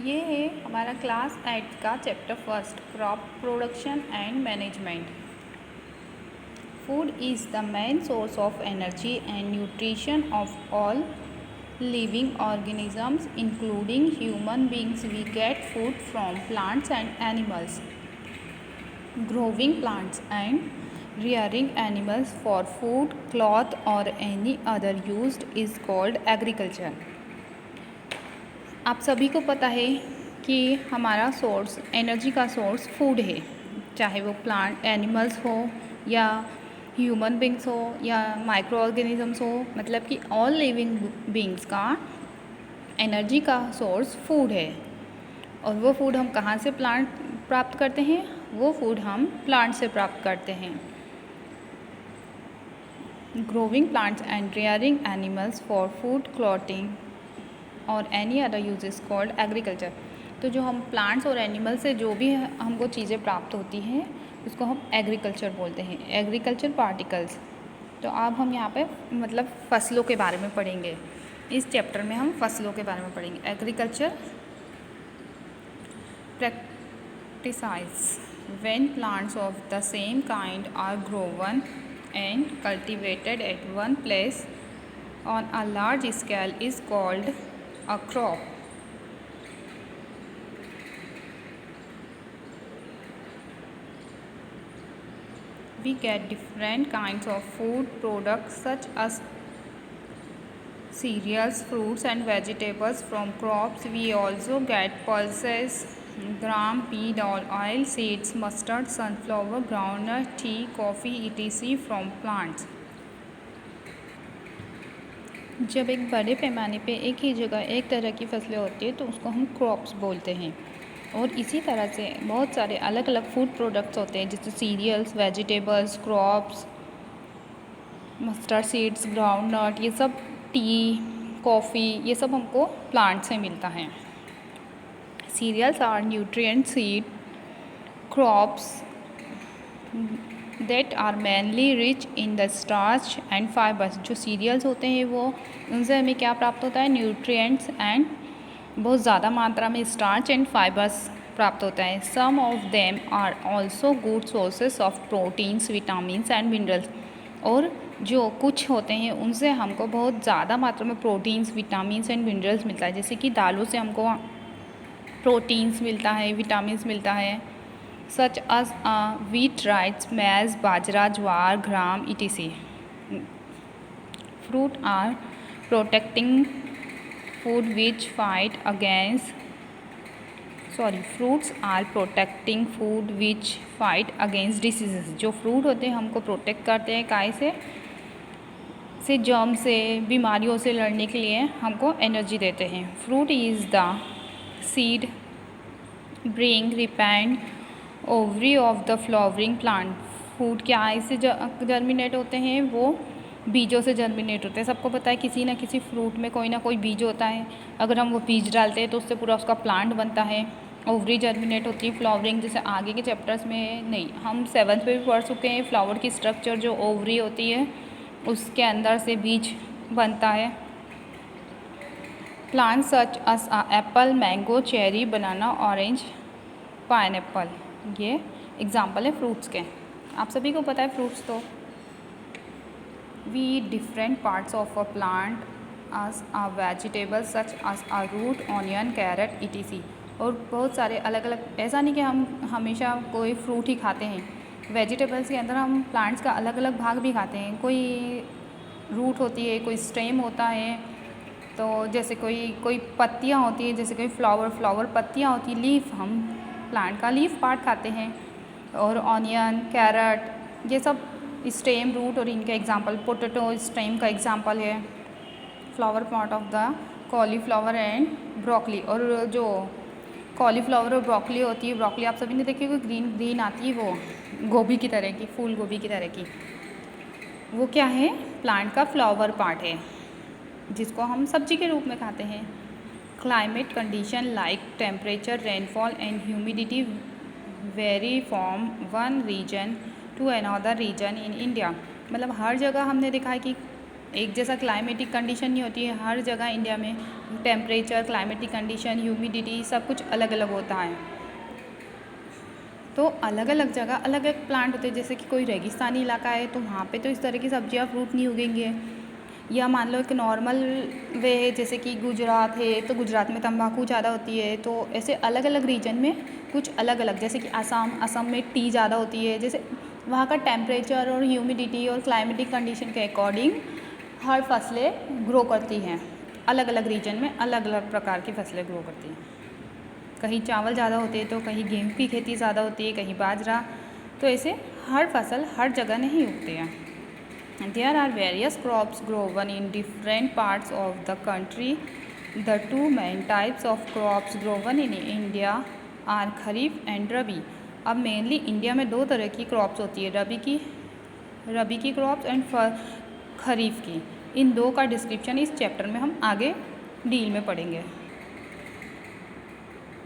ये है हमारा क्लास 8 का chapter first, crop production and management. Food is the main source of energy and nutrition of all living organisms including human beings. We get food from plants and animals. Growing plants and rearing animals for food, cloth or any other used is called agriculture. आप सभी को पता है कि हमारा source, energy का source food है, चाहे वो प्लांट एनिमल्स हो या ह्यूमन बींग्स हो या माइक्रो ऑर्गेनिजम्स हो, मतलब कि ऑल लिविंग बींग्स का एनर्जी का सोर्स फूड है। और वो फूड हम कहाँ से प्राप्त करते हैं? वो फूड हम प्लांट से प्राप्त करते हैं। Growing plants and rearing animals for food, clothing और any other use is called agriculture. तो जो हम प्लांट्स और एनिमल से जो भी हमको चीज़ें प्राप्त होती हैं उसको हम एग्रीकल्चर बोलते हैं, एग्रीकल्चर पार्टिकल्स। तो अब हम यहाँ पे मतलब फसलों के बारे में पढ़ेंगे। इस चैप्टर में हम फसलों के बारे में पढ़ेंगे। Agriculture practices when plants of the same kind are grown and cultivated at one place on a large scale is called a crop. We get different kinds of food products such as cereals, fruits and vegetables from crops. We also get pulses, gram, peas oil, seeds, mustard, sunflower, groundnut, tea, coffee, etc. from plants. जब एक बड़े पैमाने पे एक ही जगह एक तरह की फसलें होती है तो उसको हम क्रॉप्स बोलते हैं। और इसी तरह से बहुत सारे अलग अलग फूड प्रोडक्ट्स होते हैं, जैसे cereals, vegetables, crops, mustard seeds, groundnut, ये सब, टी, कॉफ़ी, ये सब हमको प्लांट से मिलता है। Cereals are nutrient seed crops that are mainly rich in the starch and fibres. जो सीरियल्स होते हैं वो, उनसे हमें क्या प्राप्त होता है? न्यूट्रिएंट्स एंड बहुत ज़्यादा मात्रा में स्टार्च एंड फाइबर्स प्राप्त होता है। Some of them are also good sources of proteins, vitamins and minerals. और जो कुछ होते हैं उनसे हमको बहुत ज़्यादा मात्रा में प्रोटीन्स, विटामिन्स एंड मिनरल्स मिलता है। जैसे कि दालों से हमको प्रोटीन्स मिलता है, विटामिन्स मिलता है, such as wheat, rice, maize, bajra, jowar, gram, etc. Fruit are protecting food which fight against fruits are protecting food which fight against diseases. जो फ्रूट होते हैं हमको प्रोटेक्ट करते हैं काय से जर्म से, बीमारियों से लड़ने के लिए हमको एनर्जी देते हैं। Fruit is the seed bring रिपेंड ovary of the flowering plant. Food क्या इससे जर्मिनेट होते हैं? वो बीजों से जर्मिनेट होते हैं। सबको पता है किसी ना किसी फ्रूट में कोई ना कोई बीज होता है। अगर हम वो बीज डालते हैं तो उससे पूरा उसका प्लांट बनता है। ओवरी जर्मिनेट होती है, फ्लावरिंग जैसे आगे के चैप्टर्स में नहीं, हम 7th में भी पढ़ चुके हैं। फ्लावर की स्ट्रक्चर जो ओवरी होती है उसके अंदर से बीज बनता है। Plant such as apple, mango, cherry, banana, orange, pineapple, ये एग्जाम्पल है फ्रूट्स के। आप सभी को पता है फ्रूट्स तो। We eat different parts of a plant as a vegetable such as a root, onion, carrot, etc. और बहुत सारे अलग अलग, ऐसा नहीं कि हम हमेशा कोई फ्रूट ही खाते हैं। वेजिटेबल्स के अंदर हम प्लांट्स का अलग अलग भाग भी खाते हैं। कोई रूट होती है, कोई स्टेम होता है, तो जैसे कोई पत्तियाँ होती हैं, जैसे कोई फ्लावर पत्तियाँ होती हैं, लीफ, हम प्लांट का लीफ पार्ट खाते हैं। और ऑनियन, कैरेट, ये सब स्टेम, रूट और इनके एग्जांपल। पोटैटो स्टेम का एग्जांपल है। Flower part of the cauliflower and broccoli. और जो कॉलीफ्लावर और ब्रोकली होती है, ब्रोकली आप सभी ने देखी होगी, ग्रीन ग्रीन आती है, वो गोभी की तरह की, फूल गोभी की तरह की, वो क्या है? प्लांट का फ्लावर पार्ट है जिसको हम सब्जी के रूप में खाते हैं। Climate condition like temperature, rainfall and humidity vary from one region to another region in India. मतलब हर जगह हमने देखा है कि एक जैसा क्लाइमेटिक कंडीशन नहीं होती है हर जगह इंडिया में। टेम्परेचर, क्लाइमेटिक कंडीशन, ह्यूमिडिटी सब कुछ अलग अलग होता है। तो अलग अलग जगह अलग अलग प्लांट होते हैं। जैसे कि कोई रेगिस्तानी इलाका है तो वहाँ पे तो इस तरह की सब्जियाँ फ्रूट नहीं उगेंगे। या मान लो एक नॉर्मल वे है, जैसे कि गुजरात है तो गुजरात में तंबाकू ज़्यादा होती है। तो ऐसे अलग अलग रीजन में कुछ अलग अलग, जैसे कि असम में टी ज़्यादा होती है। जैसे वहाँ का टेम्परेचर और ह्यूमिडिटी और क्लाइमेटिक कंडीशन के अकॉर्डिंग हर फसलें ग्रो करती हैं। अलग अलग रीजन में अलग अलग प्रकार की फसलें ग्रो करती हैं। कहीं चावल ज़्यादा होते हैं तो कहीं गेहूँ की खेती ज़्यादा होती है, कहीं बाजरा। तो ऐसे हर फसल हर जगह नहीं उगते हैं। There are various crops grown in different parts of the country. The two main types of crops grown in India are Kharif and Rabi. अब मेनली इंडिया में दो तरह की क्रॉप्स होती है, रबी की क्रॉप्स एंड खरीफ की। इन दो का डिस्क्रिप्शन इस चैप्टर में हम आगे डील में पढ़ेंगे।